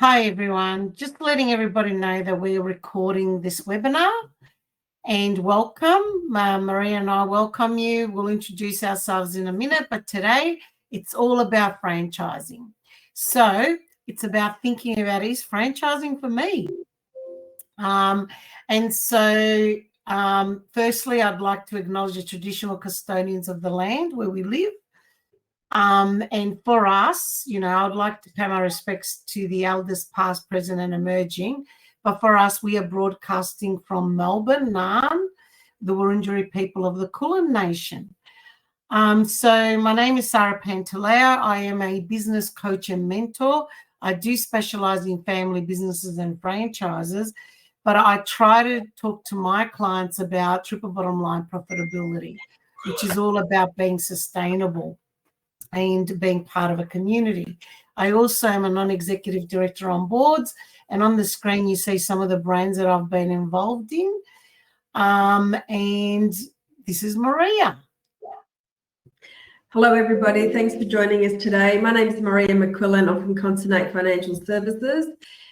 Hi, everyone. Just letting everybody know that we're recording this webinar and welcome. Maria and I welcome you. We'll introduce ourselves in a minute, but today it's all about franchising. So it's about thinking about, is franchising for me? Firstly, I'd like to acknowledge the traditional custodians of the land where we live. And for us, I'd like to pay my respects to the elders past, present and emerging. But for us, we are broadcasting from Melbourne, Naarm, the Wurundjeri people of the Kulin Nation. So my name is Sara Pantaleo. I am a business coach and mentor. I do specialize in family businesses and franchises, but I try to talk to my clients about triple bottom line profitability, which is all about being sustainable and being part of a community. I also am a non-executive director on boards, and on the screen you see some of the brands that I've been involved in. And this is Maria. Hello, everybody. Thanks for joining us today. My name is Maria McQuillan. I'm from Consonate Financial Services,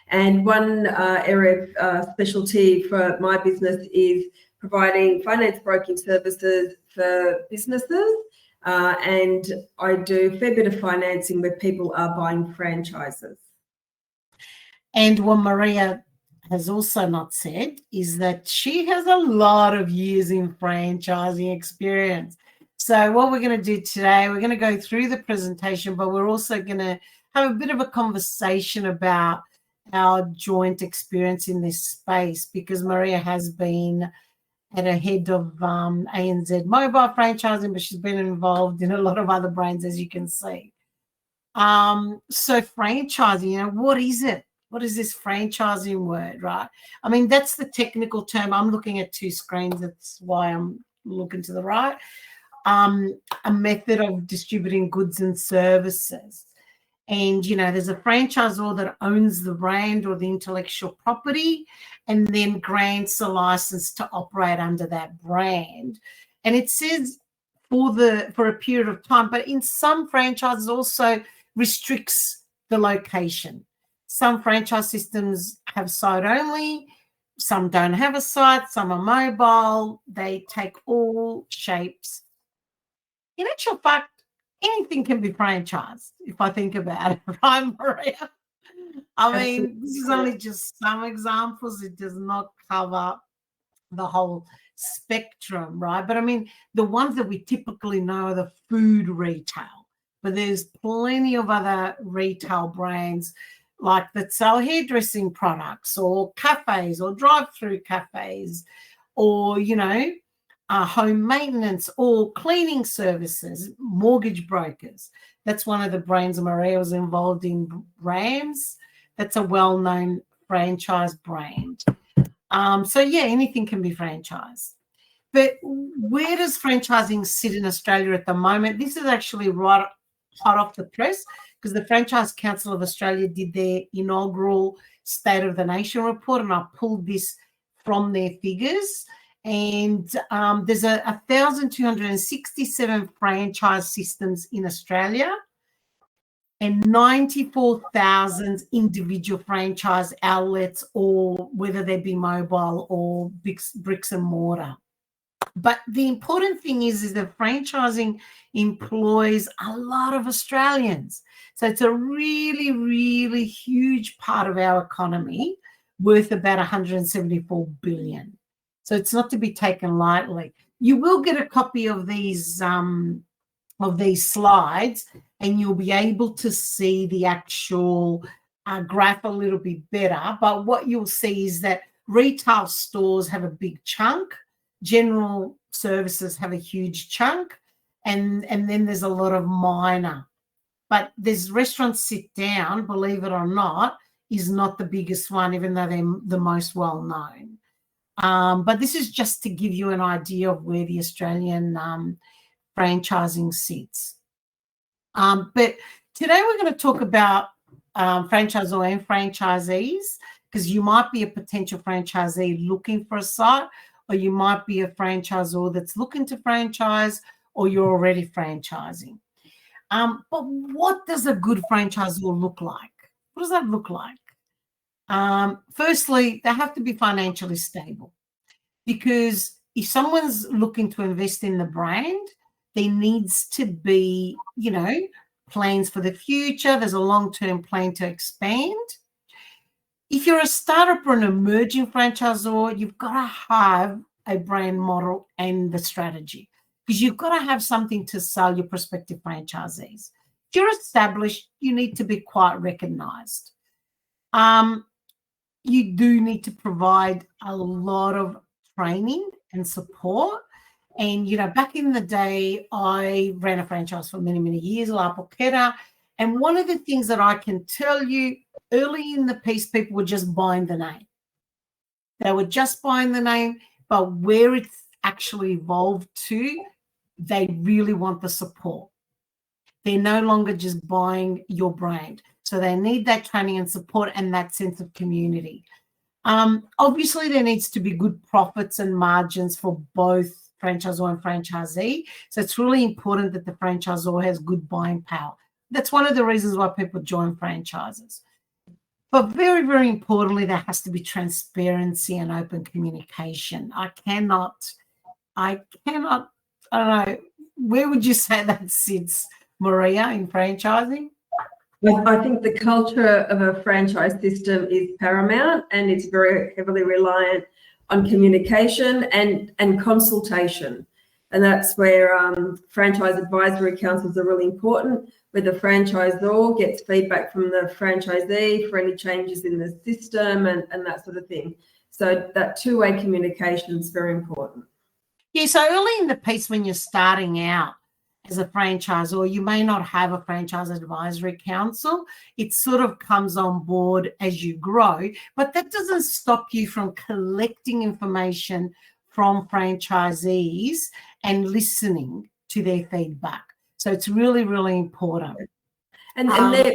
and one area of specialty for my business is providing finance broking services for businesses. And I do a fair bit of financing where people are buying franchises. And what Maria has also not said is that she has a lot of years in franchising experience. So what we're going to do today, we're going to go through the presentation, but we're also going to have a bit of a conversation about our joint experience in this space, because Maria has been at a head of ANZ mobile franchising, but she's been involved in a lot of other brands, as you can see. So franchising, what is it? What is this franchising word, right? I mean, that's the technical term. I'm looking at two screens. That's why I'm looking to the right. A method of distributing goods and services. And, there's a franchisor that owns the brand or the intellectual property and then grants a license to operate under that brand. And it says for a period of time, but in some franchises also restricts the location. Some franchise systems have site only, some don't have a site, some are mobile, they take all shapes. In actual fact, anything can be franchised, if I think about it, right, Maria? I mean, this is only just some examples. It does not cover the whole spectrum, right? But I mean, the ones that we typically know are the food retail, but there's plenty of other retail brands like that sell hairdressing products or cafes or drive-through cafes or, home maintenance or cleaning services, mortgage brokers. That's one of the brands Maria was involved in, Rams. That's a well-known franchise brand. Anything can be franchised. But where does franchising sit in Australia at the moment? This is actually right hot off the press, because the Franchise Council of Australia did their inaugural State of the Nation report, and I pulled this from their figures. And there's 1,267 franchise systems in Australia and 94,000 individual franchise outlets, or whether they be mobile or bricks and mortar. But the important thing is that franchising employs a lot of Australians. So it's a really, really huge part of our economy, worth about 174 billion. So it's not to be taken lightly. You will get a copy of these slides, and you'll be able to see the actual graph a little bit better. But what you'll see is that retail stores have a big chunk, general services have a huge chunk, and then there's a lot of minor. But there's restaurants sit down, believe it or not, is not the biggest one, even though they're the most well known. But this is just to give you an idea of where the Australian franchising sits. But today we're going to talk about franchisor and franchisees, because you might be a potential franchisee looking for a site, or you might be a franchisor that's looking to franchise, or you're already franchising. But what does a good franchisor look like? What does that look like? Firstly, they have to be financially stable, because if someone's looking to invest in the brand, there needs to be, plans for the future. There's a long-term plan to expand. If you're a startup or an emerging franchisor, you've got to have a brand model and the strategy, because you've got to have something to sell your prospective franchisees. If you're established, you need to be quite recognized. You do need to provide a lot of training and support. And, back in the day, I ran a franchise for many, many years, La Poquera. And one of the things that I can tell you, early in the piece, people were just buying the name. They were just buying the name, but where it's actually evolved to, they really want the support. They're no longer just buying your brand. So they need that training and support and that sense of community. Obviously, there needs to be good profits and margins for both franchisor and franchisee. So it's really important that the franchisor has good buying power. That's one of the reasons why people join franchises. But very, very importantly, there has to be transparency and open communication. I don't know, where would you say that sits, Maria, in franchising? I think the culture of a franchise system is paramount, and it's very heavily reliant on communication and consultation. And that's where franchise advisory councils are really important, where the franchisor gets feedback from the franchisee for any changes in the system and that sort of thing. So that two-way communication is very important. Yeah, so early in the piece, when you're starting out as a franchisor, you may not have a franchise advisory council. It sort of comes on board as you grow, but that doesn't stop you from collecting information from franchisees and listening to their feedback. So it's really, really important. And their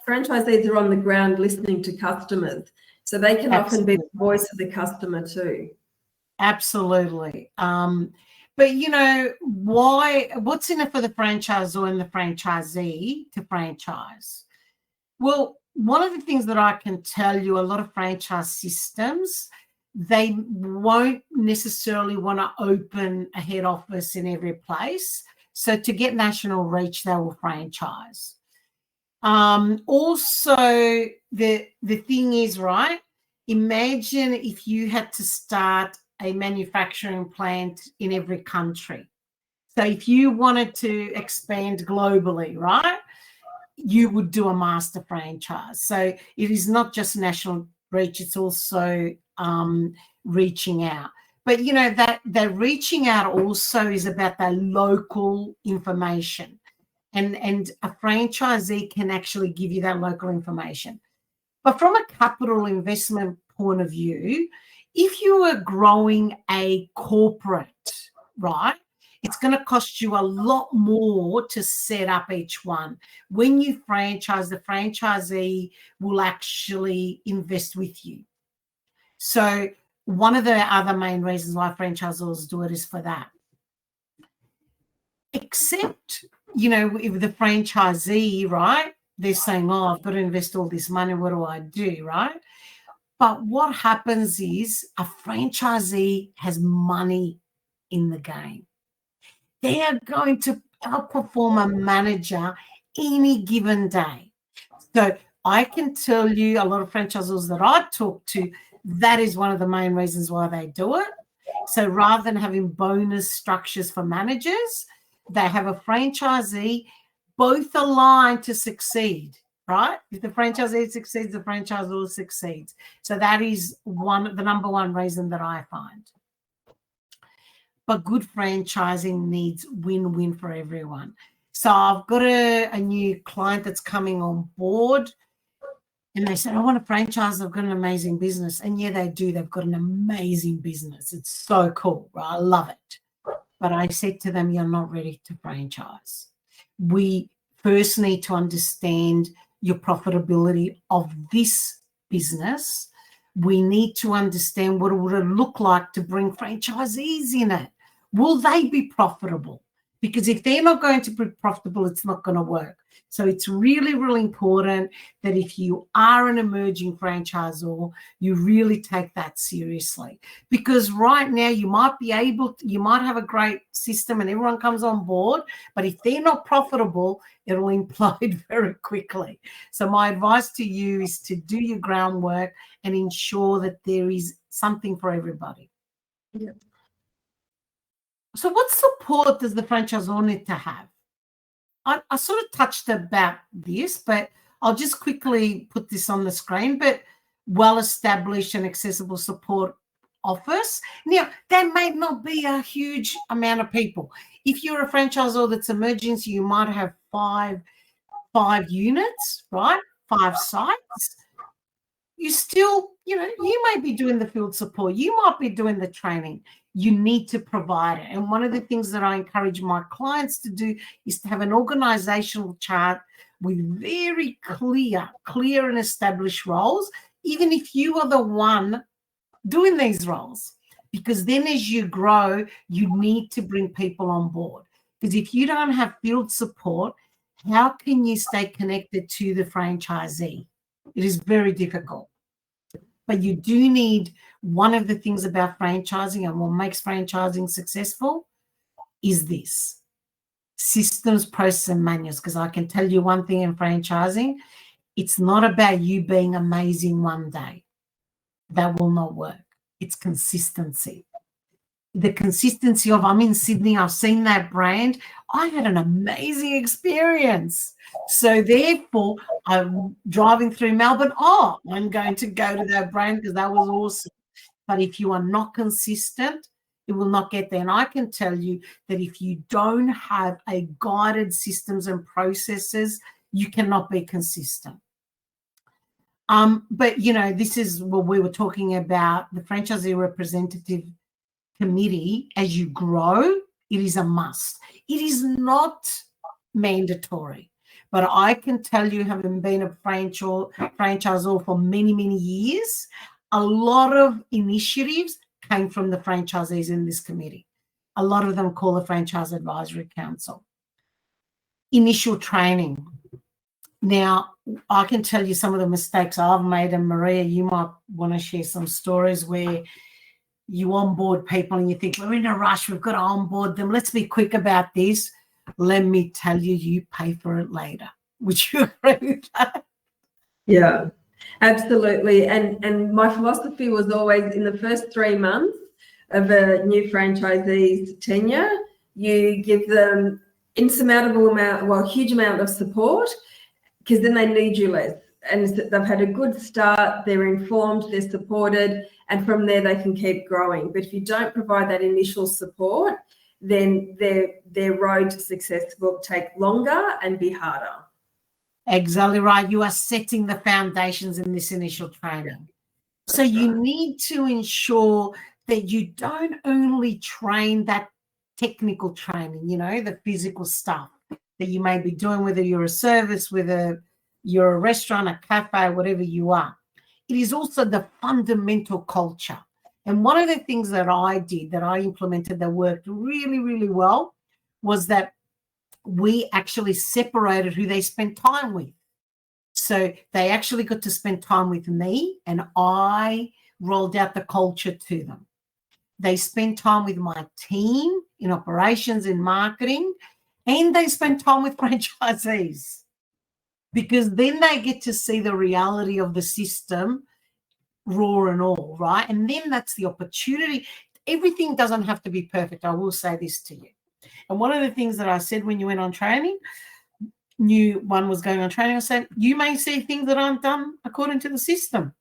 franchisees are on the ground listening to customers, so they can often be the voice of the customer too. Absolutely. But what's in it for the franchisor and the franchisee to franchise? Well, one of the things that I can tell you, a lot of franchise systems, they won't necessarily want to open a head office in every place. So to get national reach, they will franchise. Also, the thing is, right, imagine if you had to start a manufacturing plant in every country. So if you wanted to expand globally, right, you would do a master franchise. So it is not just national reach, it's also reaching out. But, that reaching out also is about the local information. And a franchisee can actually give you that local information. But from a capital investment point of view, if you are growing a corporate, right, it's going to cost you a lot more to set up each one. When you franchise, the franchisee will actually invest with you. So one of the other main reasons why franchisors do it is for that. Except, if the franchisee, right, they're saying, oh, I've got to invest all this money, what do I do, right? But what happens is a franchisee has money in the game. They are going to outperform a manager any given day. So I can tell you, a lot of franchisors that I talk to, that is one of the main reasons why they do it. So rather than having bonus structures for managers, they have a franchisee, both aligned to succeed, right? If the franchisee succeeds, the franchisor succeeds. So that is the number one reason that I find. But good franchising needs win-win for everyone. So I've got a new client that's coming on board, and they said, I want a franchise. I've got an amazing business. And yeah, they do. They've got an amazing business. It's so cool, right? I love it. But I said to them, you're not ready to franchise. We first need to understand your profitability of this business. We need to understand what it would look like to bring franchisees in it. Will they be profitable? because if they're not going to be profitable, it's not going to work. So it's really, really important that if you are an emerging franchisor, you really take that seriously. Because right now you might have a great system and everyone comes on board, but if they're not profitable, it'll implode very quickly. So my advice to you is to do your groundwork and ensure that there is something for everybody. Yeah. So what support does the franchisor need to have? I sort of touched about this, but I'll just quickly put this on the screen. But well-established and accessible support office. Now, that may not be a huge amount of people. If you're a franchisor that's emerging, so you might have five units, right? 5 sites. You still, you may be doing the field support. You might be doing the training. You need to provide it. And one of the things that I encourage my clients to do is to have an organizational chart with very clear and established roles, even if you are the one doing these roles. Because then as you grow, you need to bring people on board. Because if you don't have field support, how can you stay connected to the franchisee? It is very difficult. But you do need, one of the things about franchising and what makes franchising successful is this: systems, process, and manuals. Because I can tell you one thing in franchising, it's not about you being amazing one day. That will not work. It's consistency. The consistency of, I'm in Sydney, I've seen that brand, I had an amazing experience. So therefore, I'm driving through Melbourne, I'm going to go to that brand because that was awesome. But if you are not consistent, it will not get there. And I can tell you that if you don't have a guided systems and processes, you cannot be consistent. But, this is what we were talking about, the franchisee representative committee. As you grow, it is a must. It is not mandatory, but I can tell you, having been a franchisor for many, many years, a lot of initiatives came from the franchisees in this committee. A lot of them call the Franchise Advisory Council. Initial training. Now, I can tell you some of the mistakes I've made, and Maria, you might want to share some stories where you onboard people and you think, we're in a rush, we've got to onboard them, let's be quick about this. Let me tell you, you pay for it later. Would you agree with that? Yeah, absolutely. And my philosophy was always, in the first 3 months of a new franchisee's tenure, you give them huge amount of support, because then they need you less. And they've had a good start, they're informed, they're supported, and from there they can keep growing. But if you don't provide that initial support, then their road to success will take longer and be harder. Exactly right. You are setting the foundations in this initial training. So you need to ensure that you don't only train that technical training, the physical stuff that you may be doing, whether you're a service, whether you're a restaurant, a cafe, whatever you are. It is also the fundamental culture. And one of the things that I did, that I implemented that worked really, really well, was that we actually separated who they spent time with. So they actually got to spend time with me, and I rolled out the culture to them. They spent time with my team in operations, in marketing, and they spent time with franchisees, because then they get to see the reality of the system, raw and all, right? And then that's the opportunity. Everything doesn't have to be perfect. I will say this to you. And one of the things that I said when you went on training, new one was going on training, I said, you may see things that aren't done according to the system.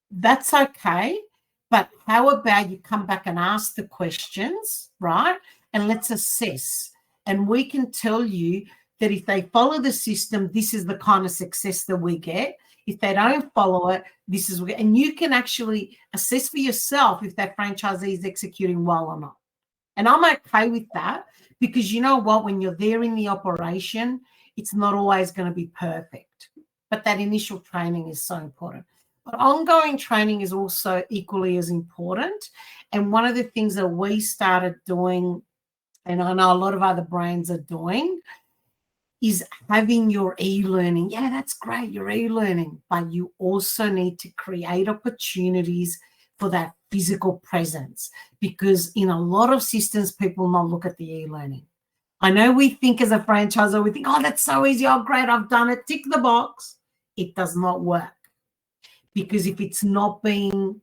That's okay. But how about you come back and ask the questions, right? And let's assess. And we can tell you that if they follow the system, this is the kind of success that we get. If they don't follow it, this is, and you can actually assess for yourself if that franchisee is executing well or not. And I'm okay with that, because you know what, when you're there in the operation, it's not always going to be perfect. But that initial training is so important. But ongoing training is also equally as important. And one of the things that we started doing and I know a lot of other brands are doing, is having your e-learning. Yeah, that's great, your e-learning, but you also need to create opportunities for that physical presence, because in a lot of systems, people will not look at the e-learning. I know we think as a franchisor, we think, oh, that's so easy. Oh, great, I've done it. Tick the box. It does not work, because if it's not being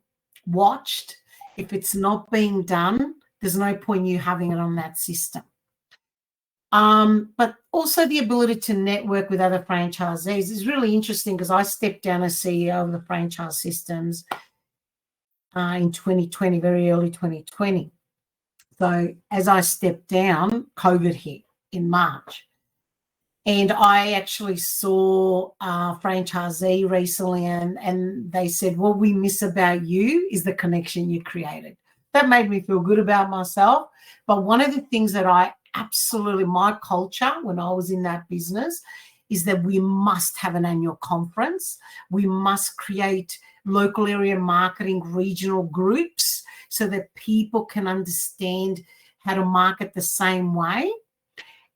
watched, if it's not being done, there's no point you having it on that system. But also the ability to network with other franchisees is really interesting, because I stepped down as CEO of the franchise systems in 2020, very early 2020. So as I stepped down, COVID hit in March. And I actually saw a franchisee recently, and they said, what we miss about you is the connection you created. That made me feel good about myself. But one of the things that I absolutely, my culture when I was in that business, is that we must have an annual conference. We must create local area marketing regional groups so that people can understand how to market the same way.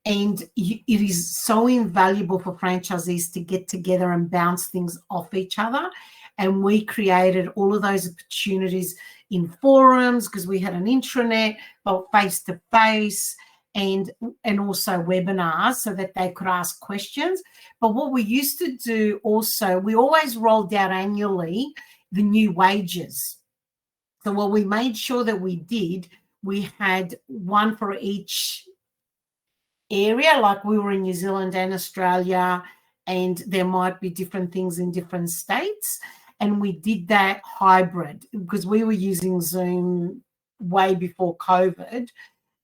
And it is so invaluable for franchisees to get together and bounce things off each other. And we created all of those opportunities in forums, because we had an intranet, but face-to-face, and also webinars so that they could ask questions. But what we used to do also, we always rolled out annually the new wages. So what we made sure that we did, we had one for each area, like we were in New Zealand and Australia, and there might be different things in different states. And we did that hybrid, because we were using Zoom way before COVID,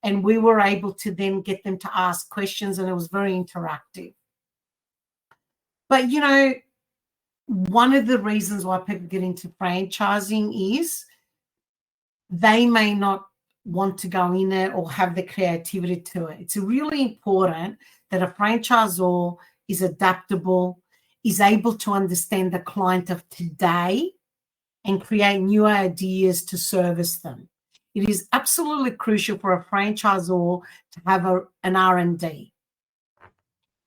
and we were able to then get them to ask questions, and it was very interactive. But, you know, one of the reasons why people get into franchising is they may not want to go in it or have the creativity to it. It's really important that a franchisor is adaptable, is able to understand the client of today and create new ideas to service them. It is absolutely crucial for a franchisor to have an R&D.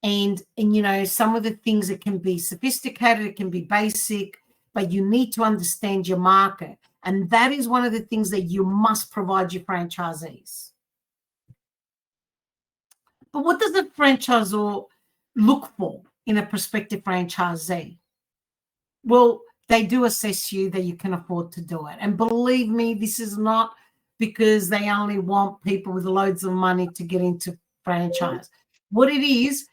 And, you know, some of the things, it can be sophisticated, it can be basic, but you need to understand your market. And that is one of the things that you must provide your franchisees. But what does a franchisor look for in a prospective franchisee? Well, they do assess you that you can afford to do it. And believe me, this is not because they only want people with loads of money to get into franchise. What it is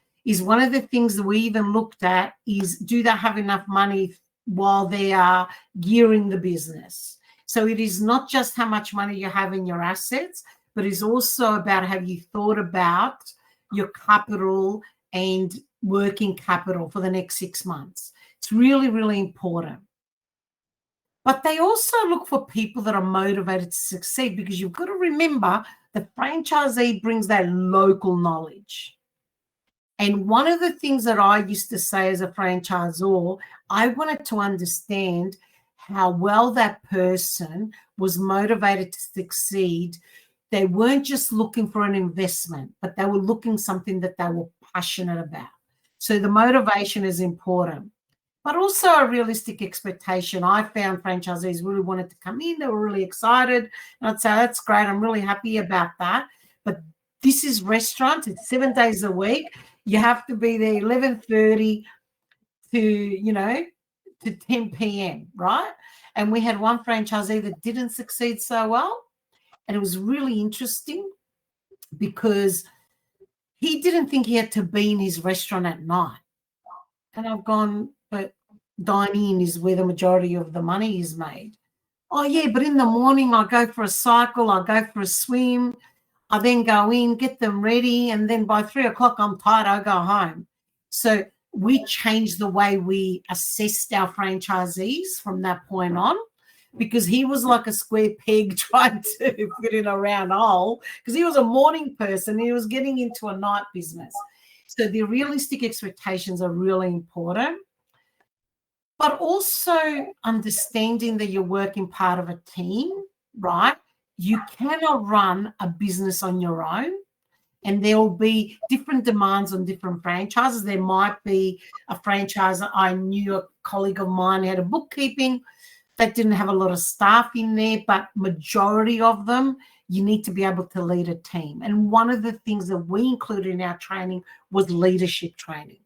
one of the things that we even looked at is, do they have enough money while they are gearing the business? So it is not just how much money you have in your assets, but it's also about, have you thought about your capital and working capital for the next 6 months? It's really, really important. But they also look for people that are motivated to succeed, because you've got to remember the franchisee brings that local knowledge. And one of the things that I used to say as a franchisor, I wanted to understand how well that person was motivated to succeed. They weren't just looking for an investment, but they were looking something that they were passionate about. So the motivation is important. But also a realistic expectation. I found franchisees really wanted to come in. They were really excited. And I'd say, that's great. I'm really happy about that. But this is restaurant. It's 7 days a week. You have to be there 11:30 to 10 p.m., right? And we had one franchisee that didn't succeed so well. And it was really interesting because he didn't think he had to be in his restaurant at night. And I've gone, but dining in is where the majority of the money is made. Oh, yeah, but in the morning I go for a cycle, I go for a swim, I then go in, get them ready, and then by 3 o'clock I'm tired, I go home. So we changed the way we assessed our franchisees from that point on, because he was like a square peg trying to fit in a round hole, because he was a morning person. He was getting into a night business. So the realistic expectations are really important. But also understanding that you're working part of a team, right? You cannot run a business on your own. And there will be different demands on different franchises. There might be a franchisor. I knew a colleague of mine had a bookkeeping that didn't have a lot of staff in there, but majority of them, you need to be able to lead a team. And one of the things that we included in our training was leadership training.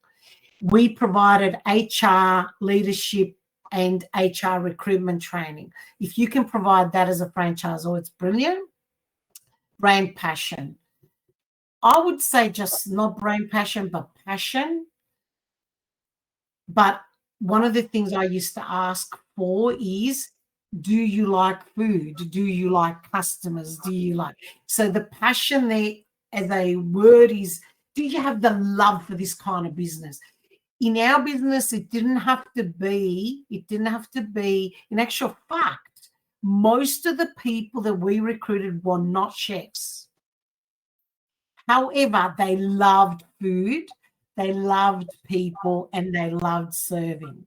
We provided HR leadership and HR recruitment training. If you can provide that as a franchisor, it's brilliant. Brand passion. I would say just not brand passion, but passion. But one of the things I used to ask for is, do you like food? Do you like customers? Do you like? So the passion there as a word is, do you have the love for this kind of business? In our business, it didn't have to be, in actual fact, most of the people that we recruited were not chefs. However, they loved food, they loved people, and they loved serving.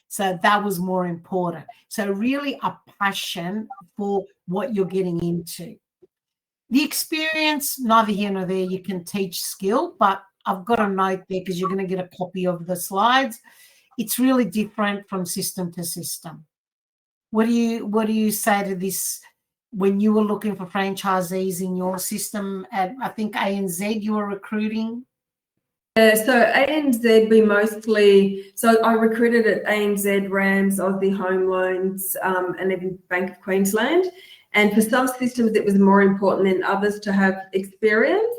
So that was more important. So really a passion for what you're getting into. The experience, neither here nor there, you can teach skill, but I've got a note there because you're going to get a copy of the slides. It's really different from system to system. What do you say to this when you were looking for franchisees in your system at, I think, ANZ you were recruiting? Yeah, so ANZ, we mostly, so I recruited at ANZ, Rams, Aussie Home Loans, and even Bank of Queensland. And for some systems, it was more important than others to have experience,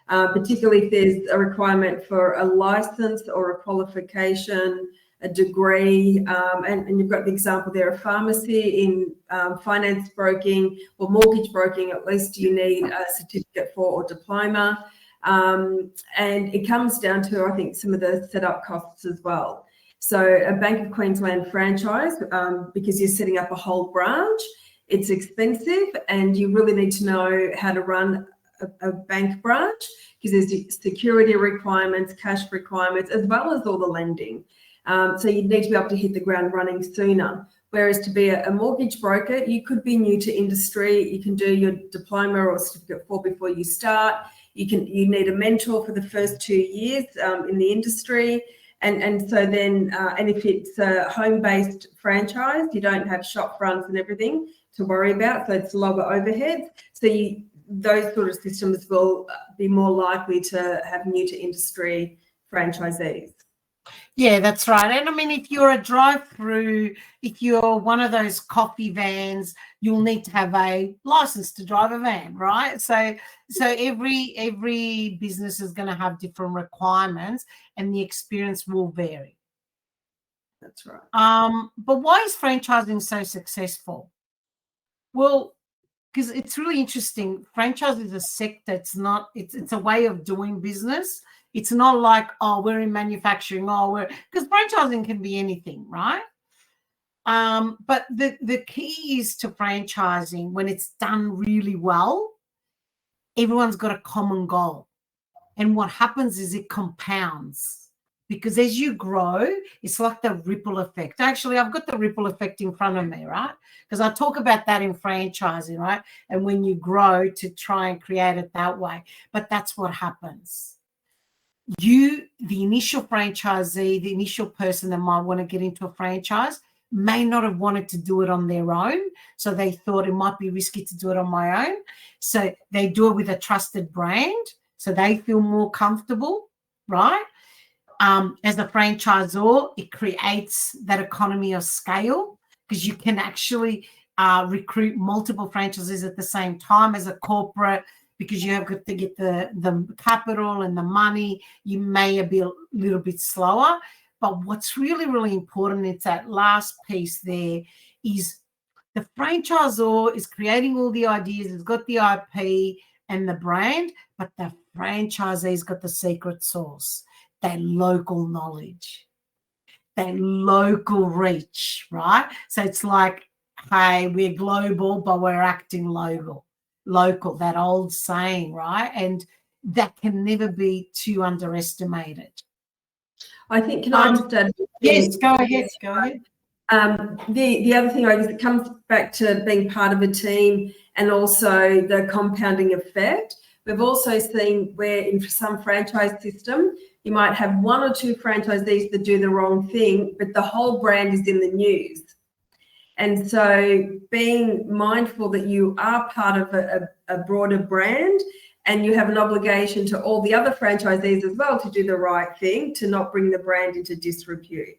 particularly if there's a requirement for a license or a qualification, a degree, and you've got the example there of pharmacy, in finance broking or mortgage broking, at least you need a certificate for or diploma. And it comes down to, I think, some of the setup costs as well. So a Bank of Queensland franchise, because you're setting up a whole branch, it's expensive, and you really need to know how to run a bank branch, because there's security requirements, cash requirements, as well as all the lending. So you need to be able to hit the ground running sooner. Whereas to be a mortgage broker, you could be new to industry. You can do your diploma or certificate before you start. You need a mentor for the first 2 years in the industry. And so then, and if it's a home-based franchise, you don't have shop fronts and everything to worry about, so it's lower overheads. So those sort of systems will be more likely to have new to industry franchisees. Yeah, that's right. And I mean, if you're a drive-through, if you're one of those coffee vans, you'll need to have a license to drive a van, right? So every business is going to have different requirements, and the experience will vary. That's right. But why is franchising so successful? Well, because it's really interesting. Franchise is a sector. It's a way of doing business. It's not like, oh, we're in manufacturing, because franchising can be anything, right? But the key is to franchising, when it's done really well, everyone's got a common goal. And what happens is it compounds. Because as you grow, it's like the ripple effect. Actually, I've got the ripple effect in front of me, right? Because I talk about that in franchising, right? And when you grow, to try and create it that way. But that's what happens. The initial franchisee, the initial person that might want to get into a franchise may not have wanted to do it on their own. So they thought it might be risky to do it on my own. So they do it with a trusted brand. So they feel more comfortable, right? As a franchisor, it creates that economy of scale, because you can actually recruit multiple franchises at the same time. As a corporate, because you have got to get the capital and the money, you may be a little bit slower. But what's really, really important, it's that last piece there, is the franchisor is creating all the ideas, it's got the IP and the brand, but the franchisee's got the secret sauce, that local knowledge, that local reach, right? So it's like, hey, we're global, but we're acting local, that old saying, right? And that can never be too underestimated. I think, can I just add? Yes, go ahead. The other thing, I guess, it comes back to being part of a team, and also the compounding effect. We've also seen where in some franchise system, you might have one or two franchisees that do the wrong thing, but the whole brand is in the news. And so being mindful that you are part of a broader brand, and you have an obligation to all the other franchisees as well to do the right thing, to not bring the brand into disrepute.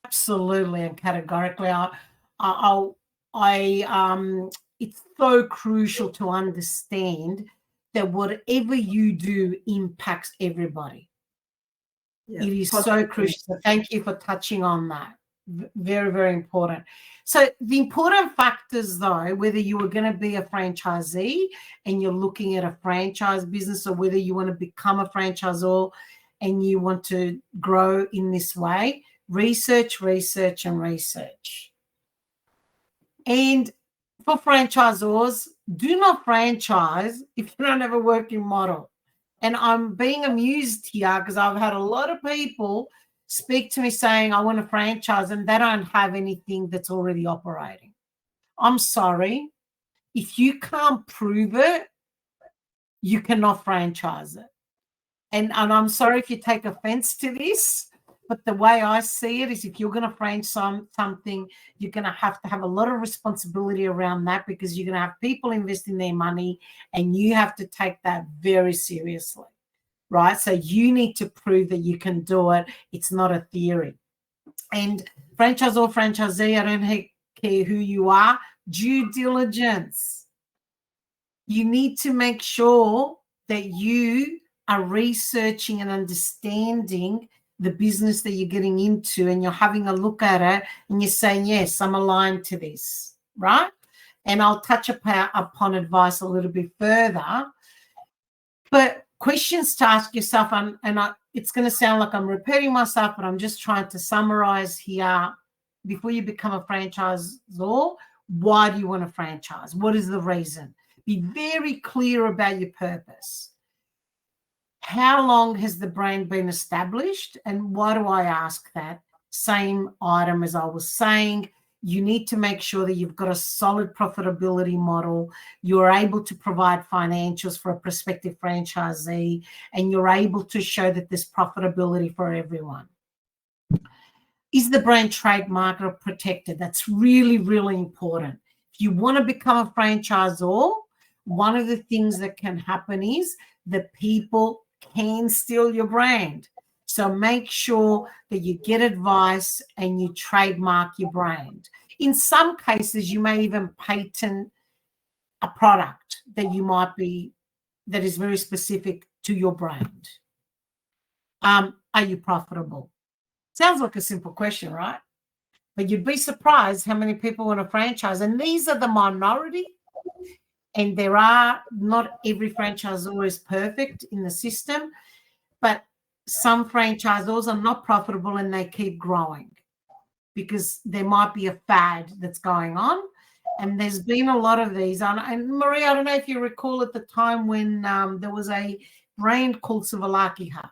Absolutely and categorically. It's so crucial to understand that whatever you do impacts everybody. Yeah, it is so crucial. So thank you for touching on that. Very, very important. So the important factors, though, whether you are going to be a franchisee and you're looking at a franchise business, or whether you want to become a franchisor and you want to grow in this way, research, research, and research. And for franchisors, do not franchise if you don't have a working model. And I'm being amused here because I've had a lot of people speak to me saying, I want to franchise, and they don't have anything that's already operating. I'm sorry. If you can't prove it, you cannot franchise it. And I'm sorry if you take offense to this, but the way I see it is if you're going to franchise something, you're going to have a lot of responsibility around that, because you're going to have people investing their money and you have to take that very seriously, right? So you need to prove that you can do it. It's not a theory. And franchise or franchisee, I don't care who you are, due diligence. You need to make sure that you are researching and understanding the business that you're getting into, and you're having a look at it and you're saying, yes, I'm aligned to this, right? And I'll touch upon advice a little bit further. But questions to ask yourself, it's going to sound like I'm repeating myself, but I'm just trying to summarize here. Before you become a franchisor, why do you want to franchise? What is the reason? Be very clear about your purpose. How long has the brand been established? And why do I ask that? Same item as I was saying. You need to make sure that you've got a solid profitability model. You're able to provide financials for a prospective franchisee, and you're able to show that there's profitability for everyone. Is the brand trademarked or protected? That's really, really important. If you want to become a franchisor, one of the things that can happen is that people can steal your brand. So make sure that you get advice and you trademark your brand. In some cases, you may even patent a product that is very specific to your brand. Are you profitable? Sounds like a simple question, right? But you'd be surprised how many people want to franchise. And these are the minority. And not every franchisor is perfect in the system, but some franchisors are not profitable and they keep growing because there might be a fad that's going on. And there's been a lot of these. And Maria, I don't know if you recall at the time when there was a brand called Salakiha.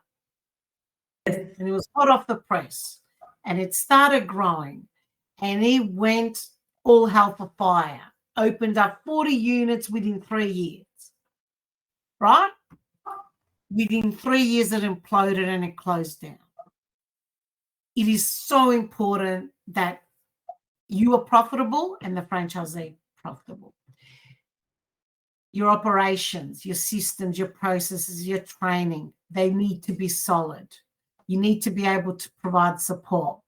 And it was hot off the press. And it started growing. And it went all hell for fire. Opened up 40 units within 3 years, right? Within 3 years, it imploded and it closed down. It is so important that you are profitable and the franchisee profitable. Your operations, your systems, your processes, your training, they need to be solid. You need to be able to provide support.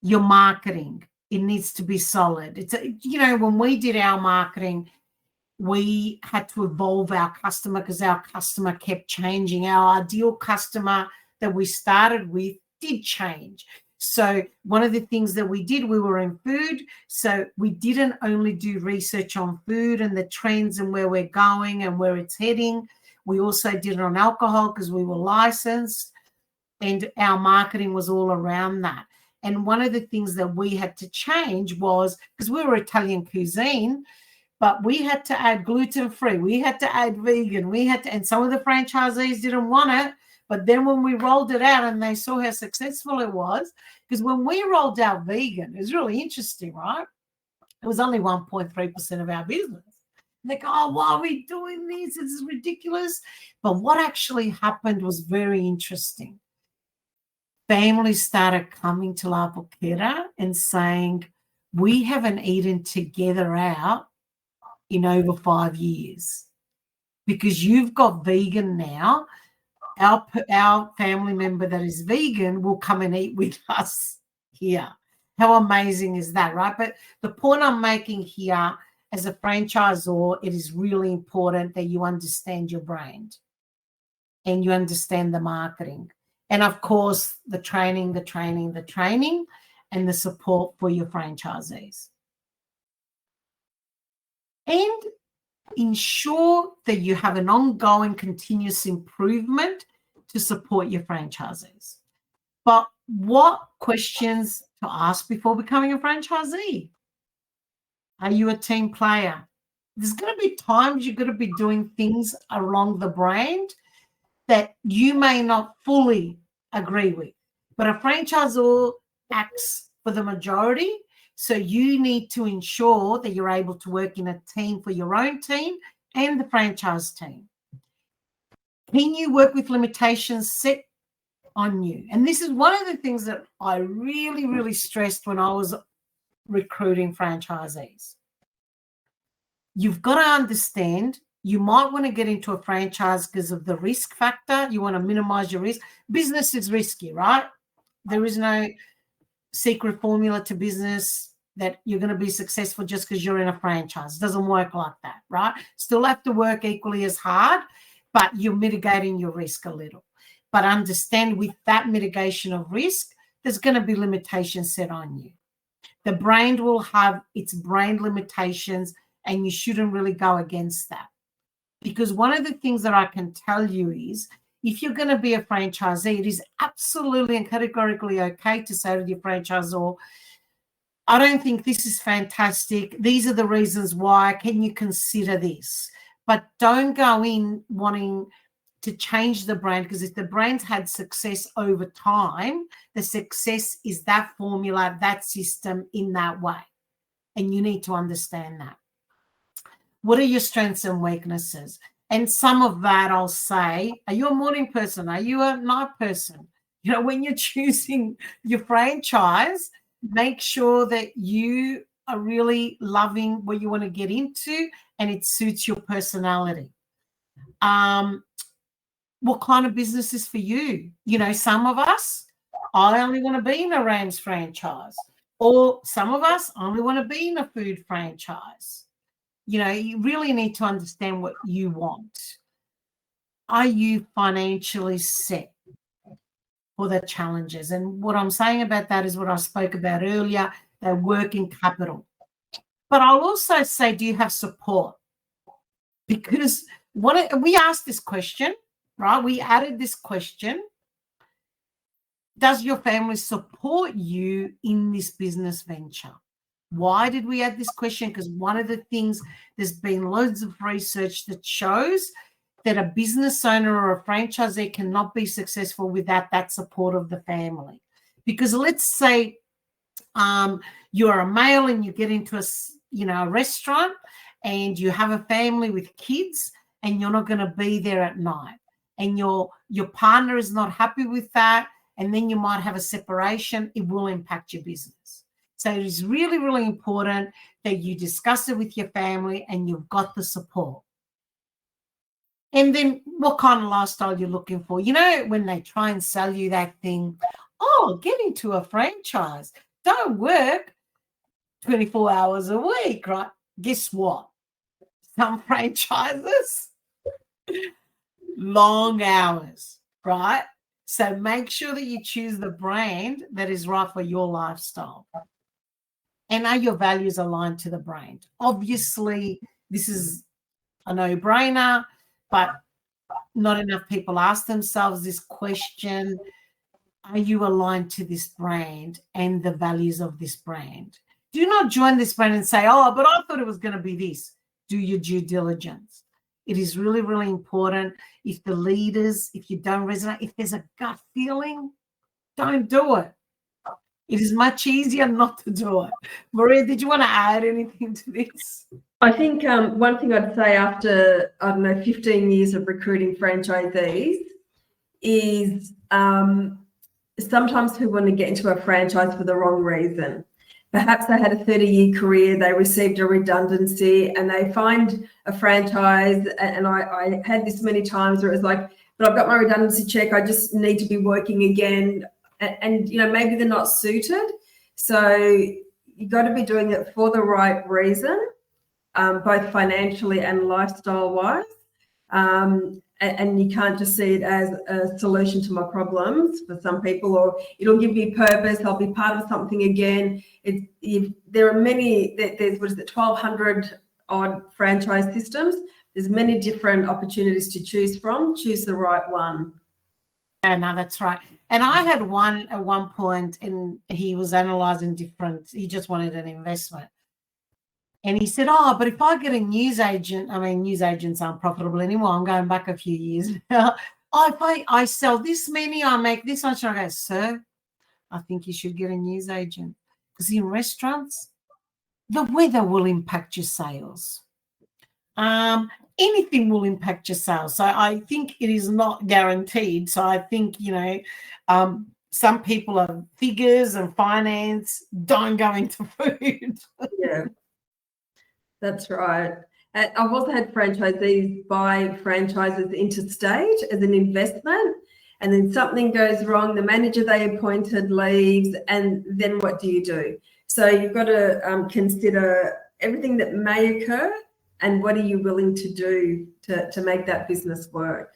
Your marketing, it needs to be solid. When we did our marketing, we had to evolve our customer because our customer kept changing. Our ideal customer that we started with did change. So one of the things that we did, we were in food. So we didn't only do research on food and the trends and where we're going and where it's heading. We also did it on alcohol because we were licensed, and our marketing was all around that. And one of the things that we had to change was, because we were Italian cuisine, but we had to add gluten-free. We had to add vegan. And some of the franchisees didn't want it. But then when we rolled it out and they saw how successful it was, because when we rolled out vegan, it was really interesting, right? It was only 1.3% of our business. They go, oh, why are we doing this? This is ridiculous. But what actually happened was very interesting. Families started coming to La Boquera and saying, we haven't eaten together out in over 5 years because you've got vegan now. Our family member that is vegan will come and eat with us here. How amazing is that, right? But the point I'm making here, as a franchisor, it is really important that you understand your brand and you understand the marketing. And of course, the training, and the support for your franchisees. And ensure that you have an ongoing continuous improvement to support your franchisees. But what questions to ask before becoming a franchisee? Are you a team player? There's going to be times you're going to be doing things along the brand that you may not fully agree with. But a franchisor acts for the majority. So you need to ensure that you're able to work in a team for your own team and the franchise team. Can you work with limitations set on you? And this is one of the things that I really, really stressed when I was recruiting franchisees. You've got to understand, you might want to get into a franchise because of the risk factor. You want to minimize your risk. Business is risky, right? There is no secret formula to business that you're going to be successful just because you're in a franchise. It doesn't work like that, right? Still have to work equally as hard, but you're mitigating your risk a little. But understand, with that mitigation of risk, there's going to be limitations set on you. The brand will have its brand limitations, and you shouldn't really go against that. Because one of the things that I can tell you is, if you're going to be a franchisee, it is absolutely and categorically okay to say to your franchisor, I don't think this is fantastic. These are the reasons why. Can you consider this? But don't go in wanting to change the brand, because if the brand's had success over time, the success is that formula, that system in that way. And you need to understand that. What are your strengths and weaknesses? And some of that I'll say, are you a morning person? Are you a night person? You know, when you're choosing your franchise, make sure that you are really loving what you want to get into and it suits your personality. What kind of business is for you? You know, some of us, I only want to be in a Rams franchise, or some of us only want to be in a food franchise. You know, you really need to understand what you want. Are you financially set for the challenges? And what I'm saying about that is what I spoke about earlier, they're working capital. But I'll also say, do you have support? Because we asked this question, right? We added this question. Does your family support you in this business venture? Why did we add this question? Because one of the things, there's been loads of research that shows that a business owner or a franchisee cannot be successful without that support of the family. Because let's say you're a male and you get into a restaurant and you have a family with kids and you're not going to be there at night, and your partner is not happy with that, and then you might have a separation, it will impact your business. So it is really, really important that you discuss it with your family and you've got the support. And then what kind of lifestyle you're looking for. You know, when they try and sell you that thing, oh, get into a franchise. Don't work 24 hours a week, right? Guess what? Some franchises, long hours, right? So make sure that you choose the brand that is right for your lifestyle. And are your values aligned to the brand? Obviously, this is a no-brainer, but not enough people ask themselves this question. Are you aligned to this brand and the values of this brand? Do not join this brand and say, oh, but I thought it was going to be this. Do your due diligence. It is really, really important. If the leaders, if you don't resonate, if there's a gut feeling, don't do it. It is much easier not to do it. Maria, did you want to add anything to this? I think one thing I'd say after, 15 years of recruiting franchisees is sometimes people want to get into a franchise for the wrong reason. Perhaps they had a 30-year career, they received a redundancy, and they find a franchise. And I had this many times where it was like, but I've got my redundancy check, I just need to be working again. And maybe they're not suited. So you've got to be doing it for the right reason, both financially and lifestyle-wise. And you can't just see it as a solution to my problems for some people, or it'll give me purpose, I'll be part of something again. There are many, there's 1,200 odd franchise systems. There's many different opportunities to choose from. Choose the right one. Yeah, no, that's right. And I had one at one point, and he was analysing he just wanted an investment. And he said, oh, but if I get a newsagent, I mean, newsagents aren't profitable anymore. I'm going back a few years now. If I sell this many, I make this much. And I go, sir, I think you should get a newsagent, because in restaurants, the weather will impact your sales. Anything will impact your sales. So I think it is not guaranteed. So I think, some people are figures and finance, don't go into food. Yeah. That's right. I've also had franchisees buy franchises interstate as an investment, and then something goes wrong, the manager they appointed leaves, and then what do you do? So you've got to consider everything that may occur and what are you willing to do to make that business work.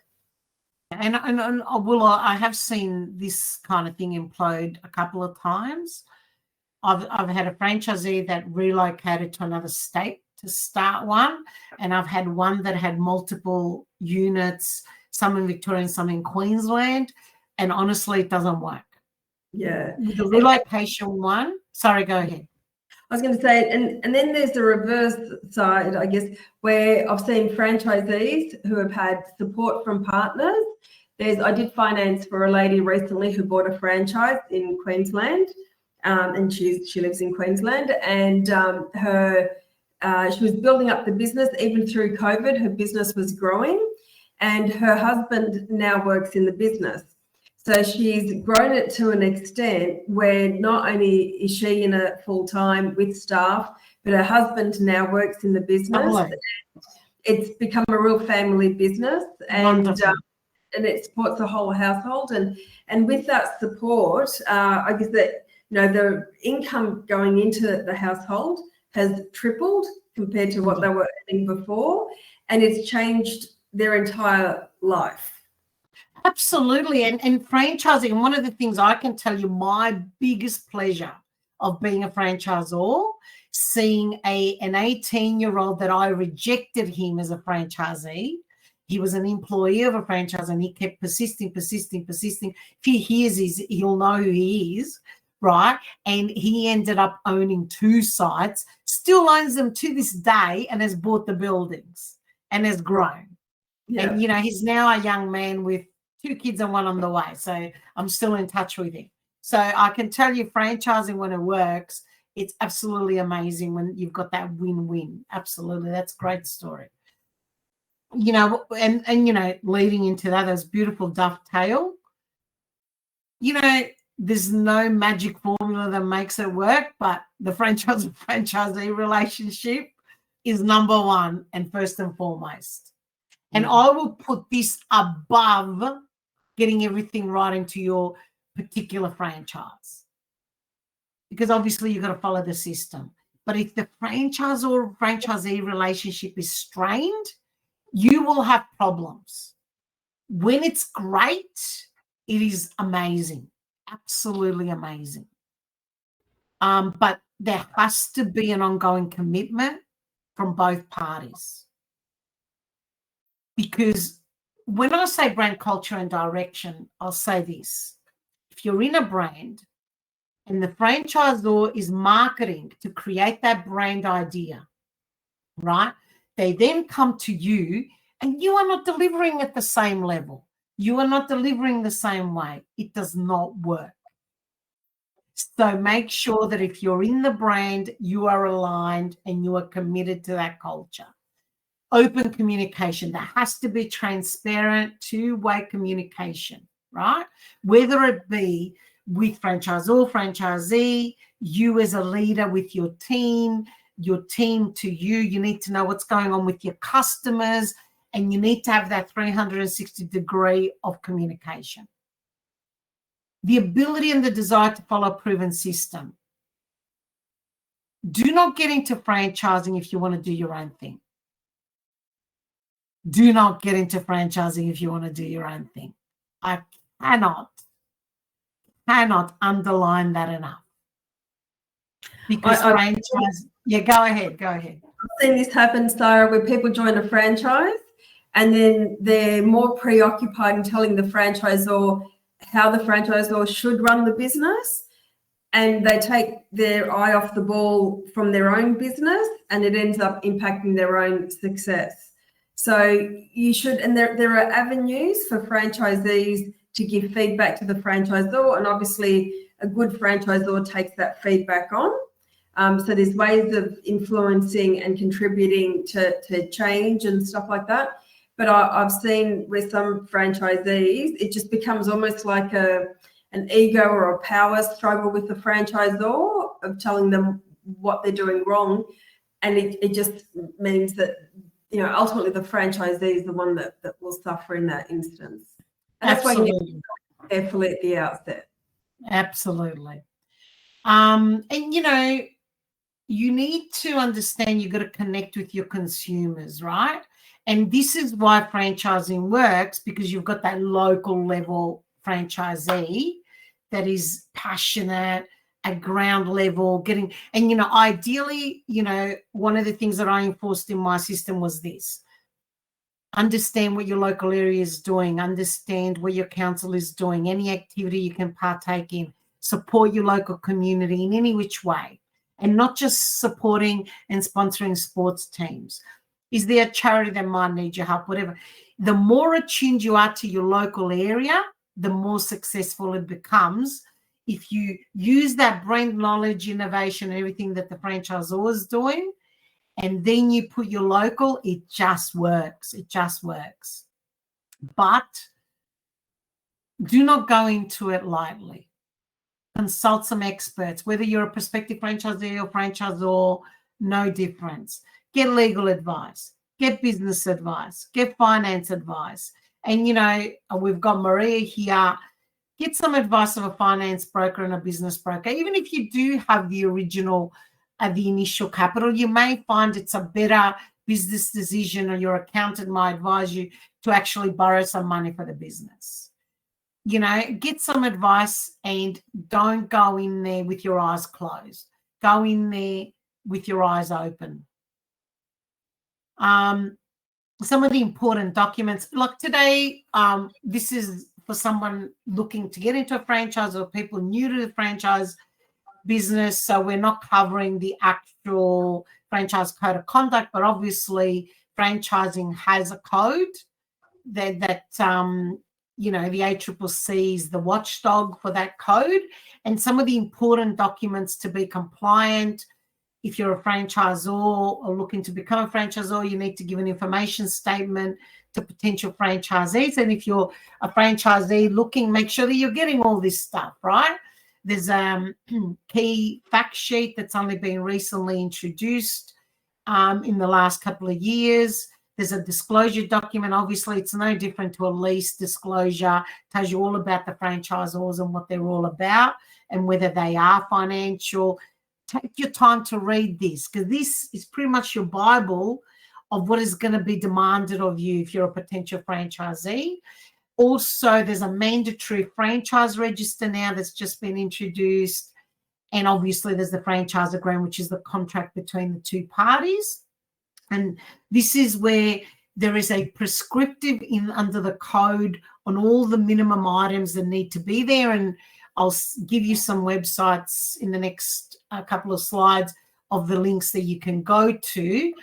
And I have seen this kind of thing implode a couple of times. I've had a franchisee that relocated to another state to start one, and I've had one that had multiple units, some in Victoria and some in Queensland, and honestly, it doesn't work. Yeah. The relocation one, sorry, go ahead. I was going to say, and then there's the reverse side, I guess, where I've seen franchisees who have had support from partners. I did finance for a lady recently who bought a franchise in Queensland, and she lives in Queensland, and she was building up the business. Even through COVID, her business was growing, and her husband now works in the business. So she's grown it to an extent where not only is she in it full-time with staff, but her husband now works in the business. It's become a real family business, and it supports the whole household. And with that support, I guess that the income going into the household has tripled compared to what they were earning before, and it's changed their entire life. Absolutely. And franchising, and one of the things I can tell you, my biggest pleasure of being a franchisor, seeing an 18-year-old that I rejected him as a franchisee. He was an employee of a franchise, and he kept persisting. If he hears, he'll know who he is, right? And he ended up owning 2 sites, still owns them to this day, and has bought the buildings and has grown. Yeah. And, he's now a young man with 2 kids and 1 on the way. So I'm still in touch with him. So I can tell you, franchising, when it works, it's absolutely amazing when you've got that win-win. Absolutely. That's a great story. And leading into that, there's beautiful dovetail. There's no magic formula that makes it work, but the franchisee relationship is number 1 and first and foremost. And I will put this above getting everything right into your particular franchise, because obviously you've got to follow the system. But if the franchisor or franchisee relationship is strained, you will have problems. When it's great, it is amazing, absolutely amazing. But there has to be an ongoing commitment from both parties. Because when I say brand culture and direction, I'll say this. If you're in a brand and the franchisor is marketing to create that brand idea, right? They then come to you and you are not delivering at the same level. You are not delivering the same way. It does not work. So make sure that if you're in the brand, you are aligned and you are committed to that culture. Open communication. There has to be transparent, two-way communication, right? Whether it be with franchisor, franchisee, you as a leader with your team to you. You need to know what's going on with your customers, and you need to have that 360 degree of communication. The ability and the desire to follow a proven system. Do not get into franchising if you want to do your own thing. Do not get into franchising if you want to do your own thing. I cannot underline that enough. Because franchise, yeah, go ahead. I've seen this happen, Sara, where people join a franchise and then they're more preoccupied in telling the franchisor how the franchisor should run the business, and they take their eye off the ball from their own business, and it ends up impacting their own success. So you should, and there are avenues for franchisees to give feedback to the franchisor, and obviously a good franchisor takes that feedback on. So there's ways of influencing and contributing to change and stuff like that. But I've seen with some franchisees, it just becomes almost like an ego or a power struggle with the franchisor of telling them what they're doing wrong. And it just means that, ultimately the franchisee is the one that will suffer in that instance. And that's why you need to be careful at the outset. Absolutely. And, you need to understand you've got to connect with your consumers, right? And this is why franchising works, because you've got that local level franchisee that is passionate at ground level, and ideally, one of the things that I enforced in my system was this: understand what your local area is doing, understand what your council is doing, any activity you can partake in, support your local community in any which way, and not just supporting and sponsoring sports teams. Is there a charity that might need your help? Whatever. The more attuned you are to your local area, the more successful it becomes. If you use that brand knowledge, innovation, everything that the franchisor is doing, and then you put your local, it just works. It just works. But do not go into it lightly. Consult some experts, whether you're a prospective franchisee or franchisor, no difference. Get legal advice, get business advice, get finance advice. And, we've got Maria here. Get some advice of a finance broker and a business broker. Even if you do have the initial capital, you may find it's a better business decision, or your accountant might advise you to actually borrow some money for the business. Get some advice, and don't go in there with your eyes closed. Go in there with your eyes open. Some of the important documents, like today, this is for someone looking to get into a franchise or people new to the franchise business. So we're not covering the actual franchise code of conduct, but obviously franchising has a code that the ACCC is the watchdog for that code. And some of the important documents to be compliant: if you're a franchisor or looking to become a franchisor, you need to give an information statement to potential franchisees. And if you're a franchisee make sure that you're getting all this stuff, right? There's a key fact sheet that's only been recently introduced in the last couple of years. There's a disclosure document. Obviously, it's no different to a lease disclosure. It tells you all about the franchisors and what they're all about and whether they are financial. Take your time to read this, because this is pretty much your Bible of what is going to be demanded of you if you're a potential franchisee. Also, there's a mandatory franchise register now that's just been introduced. And obviously, there's the franchise agreement, which is the contract between the two parties. And this is where there is a prescriptive under the code on all the minimum items that need to be there. And I'll give you some websites in the next couple of slides of the links that you can go to.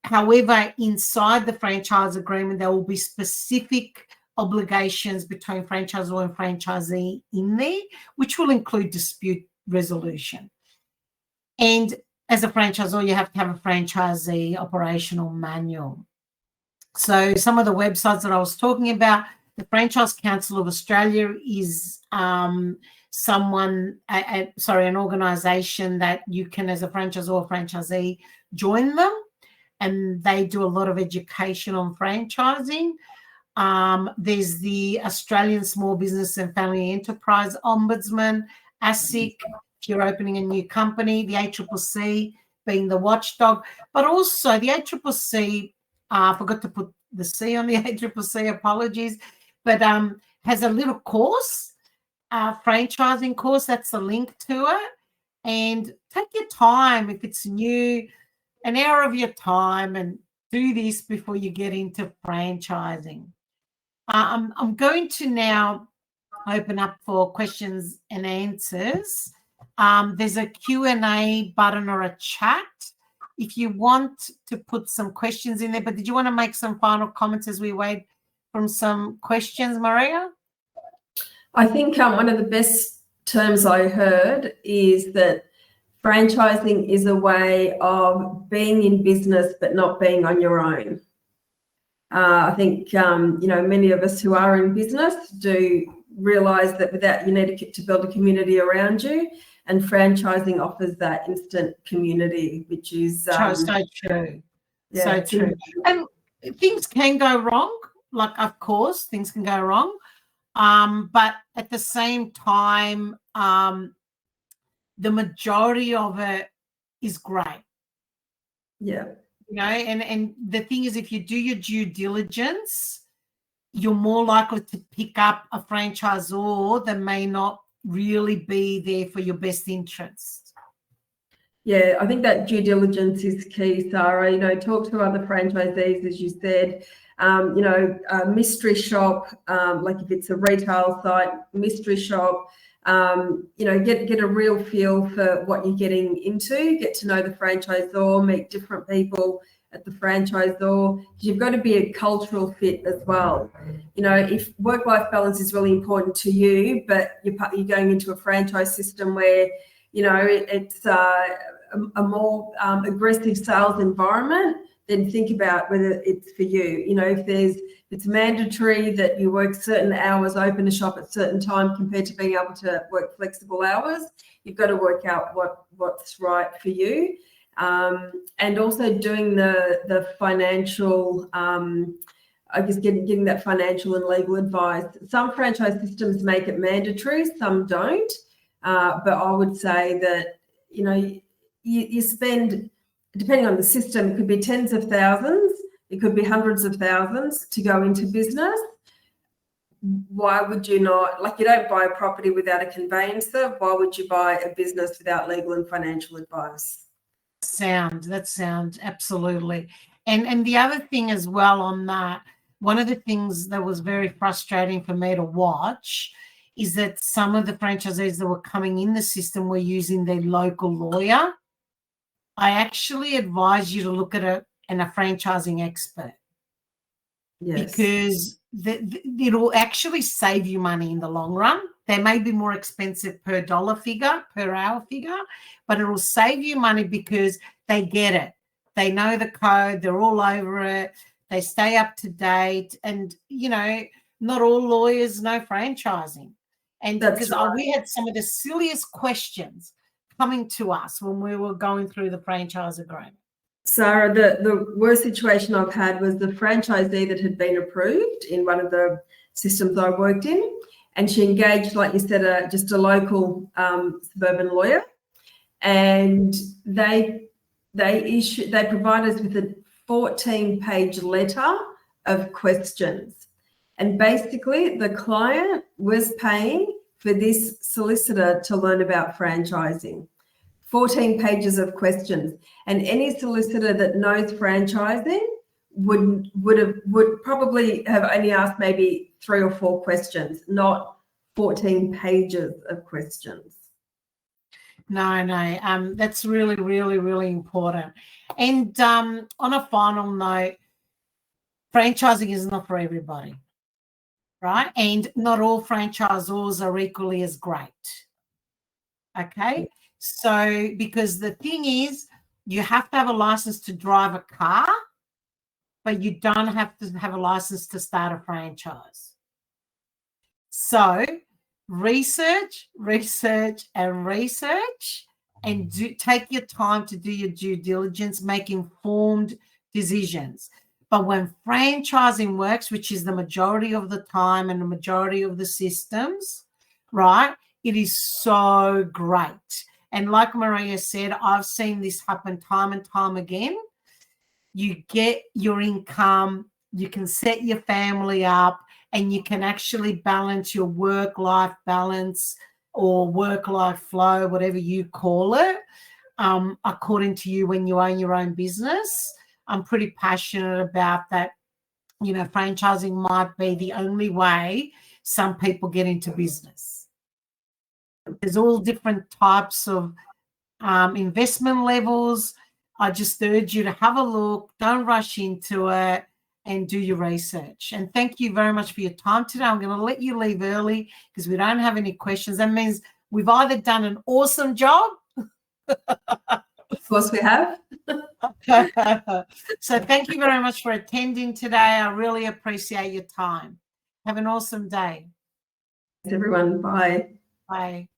However, inside the franchise agreement, there will be specific obligations between franchisor and franchisee in there, which will include dispute resolution. And as a franchisor, you have to have a franchisee operational manual. So some of the websites that I was talking about, the Franchise Council of Australia is an organisation that you can, as a franchisor or franchisee, join them, and they do a lot of education on franchising. There's the Australian Small Business and Family Enterprise Ombudsman, ASIC, if you're opening a new company, the ACCC being the watchdog, but also the ACCC, I forgot to put the C on the ACCC, apologies, but has a little course, franchising course, that's a link to it. And take your time if it's new, an hour of your time, and do this before you get into franchising. I'm going to now open up for questions and answers. There's a Q&A button or a chat if you want to put some questions in there. But did you want to make some final comments as we wait from some questions, Maria? I think one of the best terms I heard is that franchising is a way of being in business but not being on your own. I think, many of us who are in business do realise that without, you need to build a community around you, and franchising offers that instant community, which is so true. Yeah, so true. And things can go wrong. Like, of course, things can go wrong. But at the same time, the majority of it is great. Yeah. And the thing is, if you do your due diligence, you're more likely to pick up a franchisor that may not really be there for your best interest. Yeah, I think that due diligence is key, Sara. Talk to other franchisees, as you said. Mystery shop, like if it's a retail site, mystery shop. Get a real feel for what you're getting into. Get to know the franchisor, meet different people at the franchisor. You've got to be a cultural fit as well. If work-life balance is really important to you, but you're going into a franchise system where it's a more aggressive sales environment, then think about whether it's for you. If it's mandatory that you work certain hours, open a shop at certain time compared to being able to work flexible hours, you've got to work out what's right for you. And also doing the financial, getting that financial and legal advice. Some franchise systems make it mandatory, some don't. But I would say that, you spend, depending on the system, it could be tens of thousands, it could be hundreds of thousands to go into business. Why would you not, you don't buy a property without a conveyancer. Why would you buy a business without legal and financial advice? That sounds absolutely. And the other thing as well on that, one of the things that was very frustrating for me to watch is that some of the franchisees that were coming in the system were using their local lawyer. I actually advise you to look at a franchising expert. Yes. Because it'll actually save you money in the long run. They may be more expensive per dollar figure, per hour figure, but it'll save you money because they get it. They know the code. They're all over it. They stay up to date. And, not all lawyers know franchising. And because we had some of the silliest questions coming to us when we were going through the franchise agreement. Sara, the worst situation I've had was the franchisee that had been approved in one of the systems I worked in, and she engaged, like you said, just a local suburban lawyer, and they provided us with a 14-page letter of questions, and basically the client was paying for this solicitor to learn about franchising. 14 pages of questions, and any solicitor that knows franchising would probably have only asked maybe 3 or 4 questions, not 14 pages of questions. No, that's really, really, really important. And on a final note, franchising is not for everybody, right? And not all franchisors are equally as great. Okay. So, because the thing is, you have to have a license to drive a car, but you don't have to have a license to start a franchise. So research, and take your time to do your due diligence, make informed decisions. But when franchising works, which is the majority of the time and the majority of the systems, right, it is so great. And like Maria said, I've seen this happen time and time again. You get your income, you can set your family up, and you can actually balance your work-life balance or work-life flow, whatever you call it, according to you when you own your own business. I'm pretty passionate about that. You know, franchising might be the only way some people get into business. There's all different types of investment levels. I just urge you to have a look, don't rush into it, and do your research. And thank you very much for your time today. I'm going to let you leave early because we don't have any questions. That means we've either done an awesome job. Of course we have. So thank you very much for attending today. I really appreciate your time. Have an awesome day. Thanks, everyone. Bye. Bye.